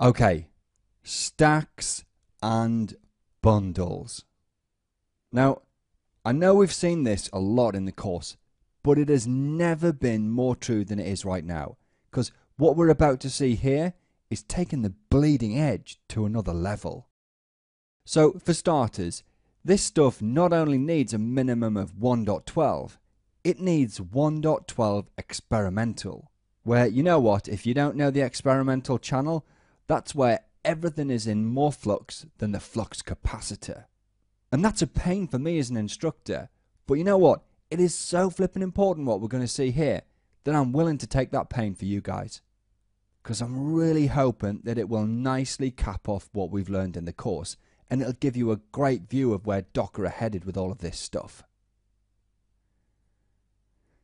Okay, stacks and bundles. Now, I know we've seen this a lot in the course, but it has never been more true than it is right now, because what we're about to see here is taking the bleeding edge to another level. So, for starters, this stuff not only needs a minimum of 1.12, it needs 1.12 experimental, where, you know what, if you don't know the experimental channel, that's where everything is in more flux than the flux capacitor. And that's a pain for me as an instructor, but you know what, it is so flippin' important what we're going to see here that I'm willing to take that pain for you guys. Because I'm really hoping that it will nicely cap off what we've learned in the course, and it'll give you a great view of where Docker are headed with all of this stuff.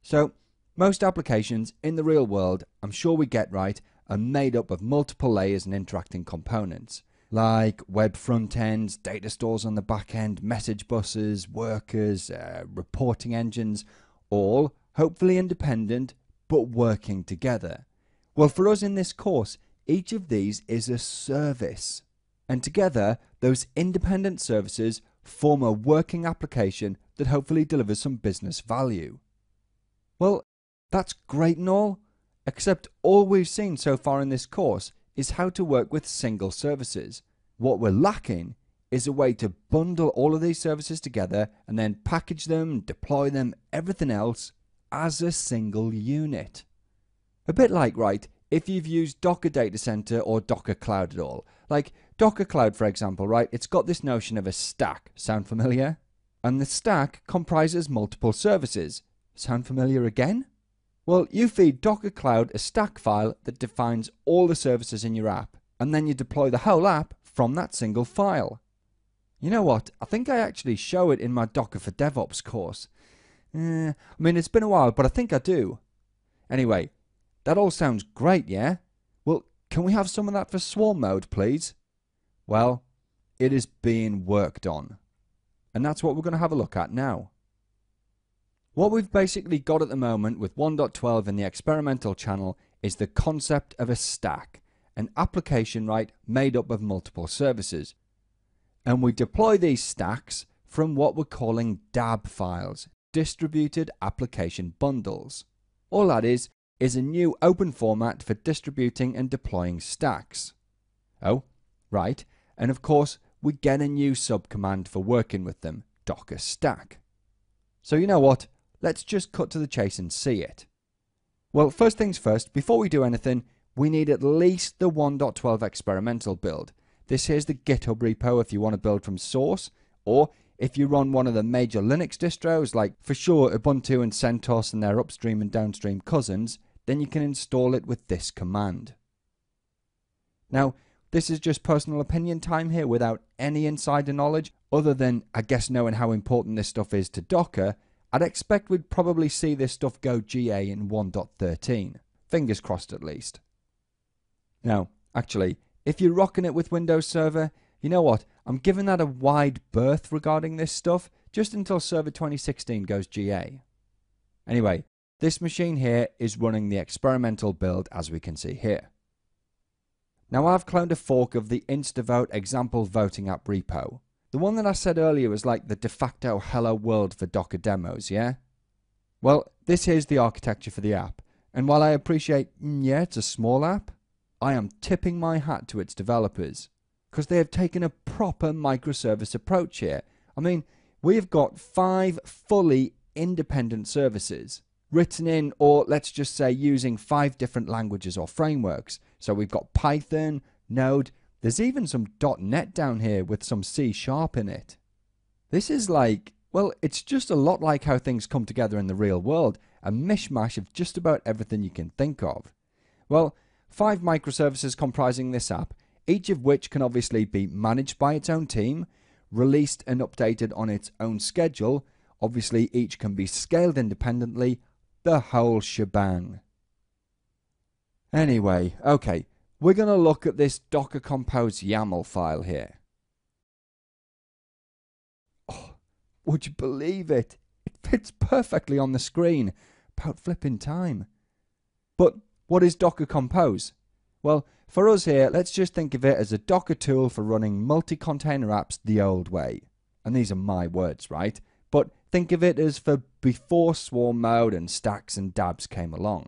So, most applications in the real world, I'm sure we get right, are made up of multiple layers and interacting components, like web front ends, data stores on the back end, message buses, workers, reporting engines, all hopefully independent but working together. Well, for us in this course, each of these is a service, and together those independent services form a working application that hopefully delivers some business value. Well, that's great and all, except all we've seen so far in this course is how to work with single services. What we're lacking is a way to bundle all of these services together and then package them, deploy them, everything else as a single unit. A bit like, right, if you've used Docker Data Center or Docker Cloud at all. Like Docker Cloud, for example, right, it's got this notion of a stack. Sound familiar? And the stack comprises multiple services. Sound familiar again? Well, you feed Docker Cloud a stack file that defines all the services in your app, and then you deploy the whole app from that single file. You know what? I think I actually show it in my Docker for DevOps course. I mean, it's been a while, but I think I do. Anyway, that all sounds great, yeah? Well, can we have some of that for Swarm mode, please? Well, it is being worked on, and that's what we're going to have a look at now. What we've basically got at the moment with 1.12 in the experimental channel is the concept of a stack, an application, right, made up of multiple services. And we deploy these stacks from what we're calling DAB files, distributed application bundles. All that is a new open format for distributing and deploying stacks. Oh, right, and of course we get a new subcommand for working with them, Docker stack. So you know what? Let's just cut to the chase and see it. Well, first things first, before we do anything, we need at least the 1.12 experimental build. This here's the GitHub repo if you want to build from source, or if you run one of the major Linux distros, like for sure Ubuntu and CentOS and their upstream and downstream cousins, then you can install it with this command. Now, this is just personal opinion time here without any insider knowledge, other than, I guess, knowing how important this stuff is to Docker. I'd expect we'd probably see this stuff go GA in 1.13. Fingers crossed at least. Now, actually, if you're rocking it with Windows Server, you know what? I'm giving that a wide berth regarding this stuff, just until Server 2016 goes GA. Anyway, this machine here is running the experimental build as we can see here. Now I've cloned a fork of the InstaVote example voting app repo. The one that I said earlier was like the de facto hello world for Docker demos, yeah? Well, this here's the architecture for the app, and while I appreciate, yeah, it's a small app, I am tipping my hat to its developers, because they have taken a proper microservice approach here. I mean, we've got 5 fully independent services, written in, or let's just say using 5 different languages or frameworks. So we've got Python, Node, there's even some .NET down here with some C# in it. This is like, well, it's just a lot like how things come together in the real world, a mishmash of just about everything you can think of. Well, 5 microservices comprising this app, each of which can obviously be managed by its own team, released and updated on its own schedule, obviously each can be scaled independently, the whole shebang. Anyway, okay, we're going to look at this Docker Compose YAML file here. Oh, would you believe it? It fits perfectly on the screen. About flipping time. But what is Docker Compose? Well, for us here, let's just think of it as a Docker tool for running multi-container apps the old way. And these are my words, right? But think of it as for before swarm mode and stacks and dabs came along.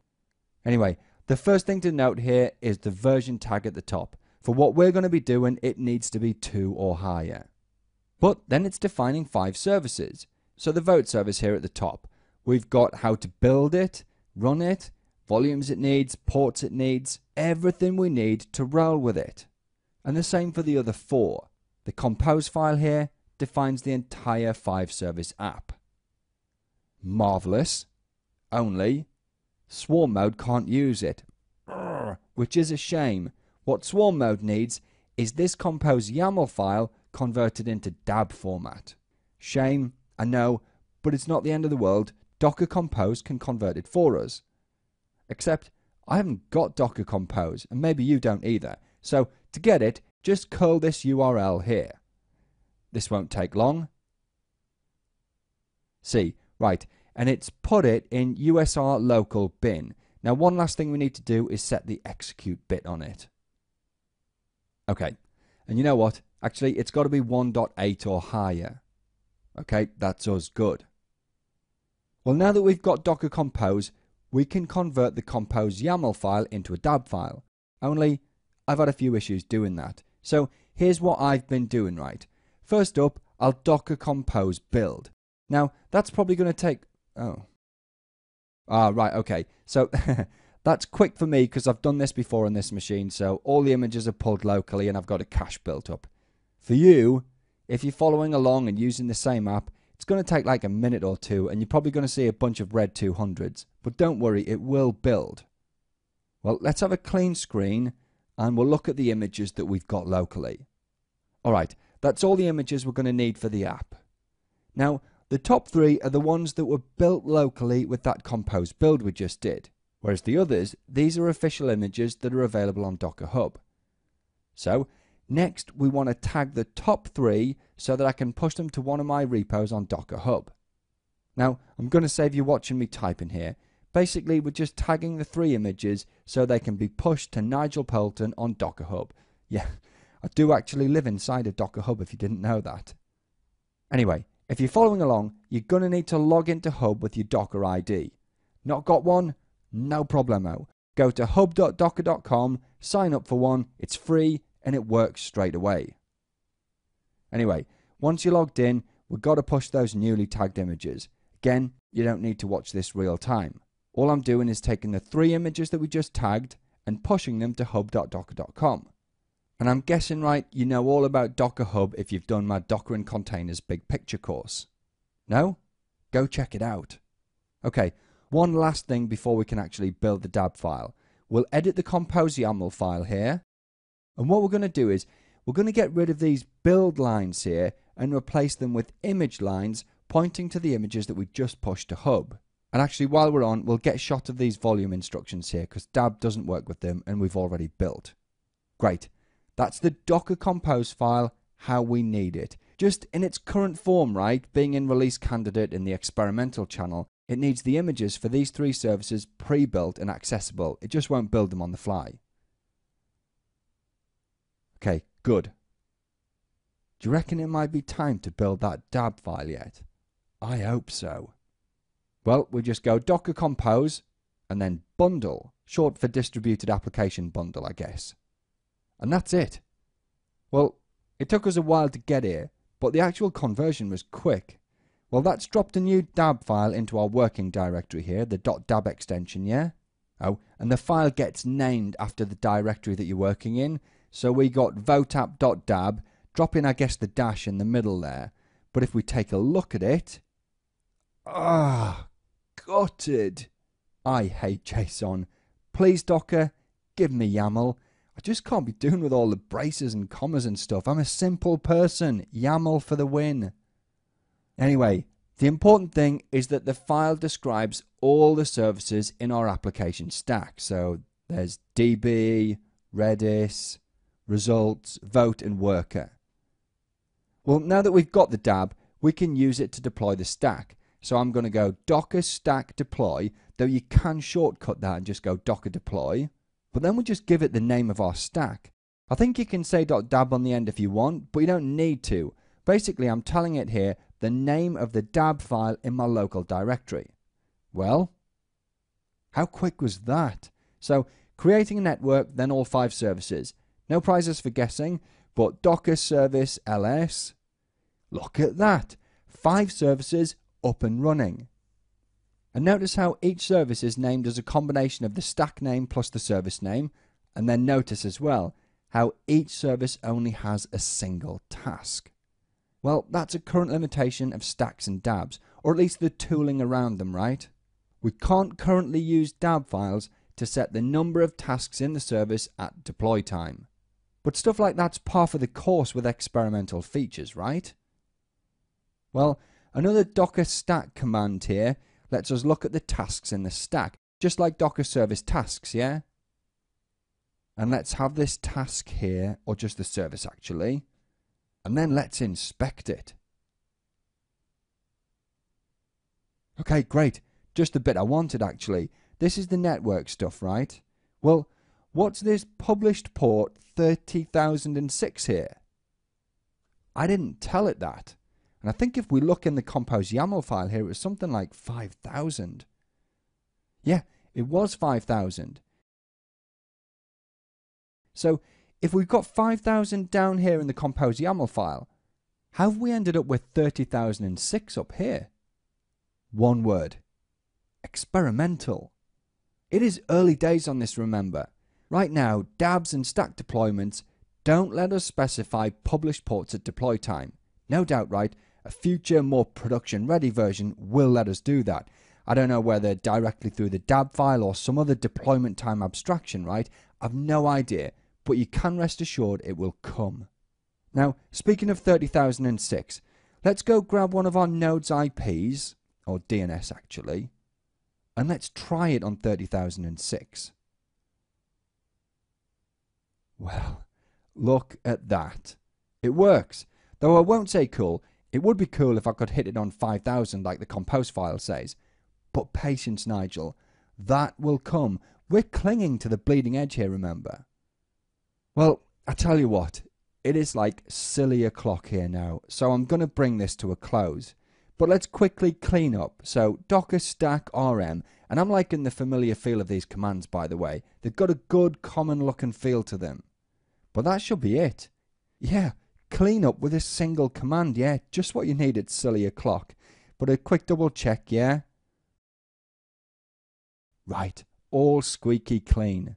Anyway, the first thing to note here is the version tag at the top. For what we're going to be doing, it needs to be 2 or higher. But then it's defining 5 services. So the vote service here at the top. We've got how to build it, run it, volumes it needs, ports it needs, everything we need to roll with it. And the same for the other 4. The compose file here defines the entire 5-service app. Marvelous. Only swarm mode can't use it, which is a shame. What swarm mode needs is this compose YAML file converted into DAB format. Shame, I know, but it's not the end of the world. Docker Compose can convert it for us. Except I haven't got Docker Compose, and maybe you don't either. So to get it, just curl this URL here. This won't take long. See, right, and it's put it in USR local bin. Now one last thing we need to do is set the execute bit on it. Okay, and you know what? Actually, it's got to be 1.8 or higher. Okay, that's us good. Well, now that we've got Docker Compose, we can convert the Compose YAML file into a DAB file. Only, I've had a few issues doing that. So here's what I've been doing, right? First up, I'll Docker Compose build. Now, that's probably going to take... right, okay. So that's quick for me because I've done this before on this machine, so all the images are pulled locally and I've got a cache built up. For you, if you're following along and using the same app, it's going to take like a minute or two and you're probably going to see a bunch of red 200s. But don't worry, it will build. Well, let's have a clean screen and we'll look at the images that we've got locally. Alright, that's all the images we're going to need for the app. Now, the top 3 are the ones that were built locally with that Compose build we just did. Whereas the others, these are official images that are available on Docker Hub. So, next we want to tag the top 3 so that I can push them to one of my repos on Docker Hub. Now, I'm going to save you watching me type in here. Basically, we're just tagging the 3 images so they can be pushed to Nigel Poulton on Docker Hub. Yeah, I do actually live inside a Docker Hub if you didn't know that. Anyway, if you're following along, you're going to need to log into Hub with your Docker ID. Not got one? No problemo. Go to hub.docker.com, sign up for one, it's free and it works straight away. Anyway, once you're logged in, we've got to push those newly tagged images. Again, you don't need to watch this real time. All I'm doing is taking the 3 images that we just tagged and pushing them to hub.docker.com. And I'm guessing, right, you know all about Docker Hub if you've done my Docker and Containers Big Picture course. No? Go check it out. Okay, one last thing before we can actually build the DAB file. We'll edit the Compose YAML file here. And what we're going to do is, we're going to get rid of these build lines here and replace them with image lines pointing to the images that we just pushed to Hub. And actually, while we're on, we'll get a shot of these volume instructions here because DAB doesn't work with them and we've already built. Great. That's the Docker Compose file, how we need it. Just in its current form, right, being in release candidate in the experimental channel, it needs the images for these 3 services pre-built and accessible. It just won't build them on the fly. Okay, good. Do you reckon it might be time to build that DAB file yet? I hope so. Well, we just go Docker Compose and then bundle, short for distributed application bundle, I guess. And that's it. Well, it took us a while to get here, but the actual conversion was quick. Well, that's dropped a new DAB file into our working directory here, the .dab extension, yeah? Oh, and the file gets named after the directory that you're working in. So we got votapp.dab, drop in, I guess, the dash in the middle there. But if we take a look at it... gutted. I hate JSON. Please, Docker, give me YAML. I just can't be doing with all the braces and commas and stuff. I'm a simple person. YAML for the win. Anyway, the important thing is that the file describes all the services in our application stack. So there's DB, Redis, results, vote and worker. Well, now that we've got the DAB, we can use it to deploy the stack. So I'm going to go docker stack deploy, though you can shortcut that and just go docker deploy. But then we just give it the name of our stack. I think you can say .dab on the end if you want, but you don't need to. Basically, I'm telling it here the name of the dab file in my local directory. Well, how quick was that? So, creating a network, then all 5 services. No prizes for guessing, but Docker service ls. Look at that! 5 services up and running. And notice how each service is named as a combination of the stack name plus the service name, and then notice as well how each service only has a single task. Well, that's a current limitation of stacks and dabs, or at least the tooling around them, right? We can't currently use dab files to set the number of tasks in the service at deploy time. But stuff like that's par for the course with experimental features, right? Well, another docker stack command here lets us look at the tasks in the stack, just like Docker service tasks, yeah? And let's have this task here, or just the service actually, and then let's inspect it. Okay, great. Just the bit I wanted actually. This is the network stuff, right? Well, what's this published port 30,006 here? I didn't tell it that. And I think if we look in the compose YAML file here, it was something like 5,000. Yeah, it was 5,000. So, if we've got 5,000 down here in the compose YAML file, how have we ended up with 30,006 up here? One word. Experimental. It is early days on this, remember. Right now, dabs and stack deployments don't let us specify published ports at deploy time. No doubt, right? A future, more production-ready version will let us do that. I don't know whether directly through the dab file or some other deployment time abstraction, right? I've no idea, but you can rest assured it will come. Now, speaking of 30,006, let's go grab one of our node's IPs, or DNS actually, and let's try it on 30,006. Well, look at that. It works. Though I won't say cool, it would be cool if I could hit it on 5,000 like the compose file says. But patience, Nigel. That will come. We're clinging to the bleeding edge here, remember. Well, I tell you what, it is like silly o'clock here now, so I'm going to bring this to a close. But let's quickly clean up. So docker stack rm, and I'm liking the familiar feel of these commands, by the way. They've got a good common look and feel to them. But that should be it. Yeah, clean up with a single command, yeah, just what you need at silly o'clock. But a quick double check, yeah? Right, all squeaky clean.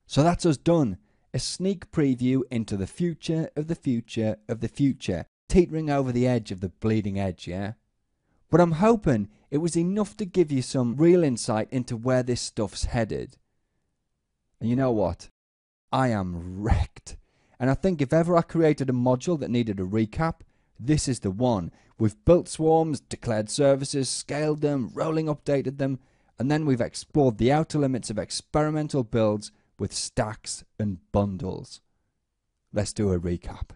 So that's us done. A sneak preview into the future of the future of the future, teetering over the edge of the bleeding edge, yeah? But I'm hoping it was enough to give you some real insight into where this stuff's headed. And you know what? I am wrecked. And I think if ever I created a module that needed a recap, this is the one. We've built swarms, declared services, scaled them, rolling updated them, and then we've explored the outer limits of experimental builds with stacks and bundles. Let's do a recap.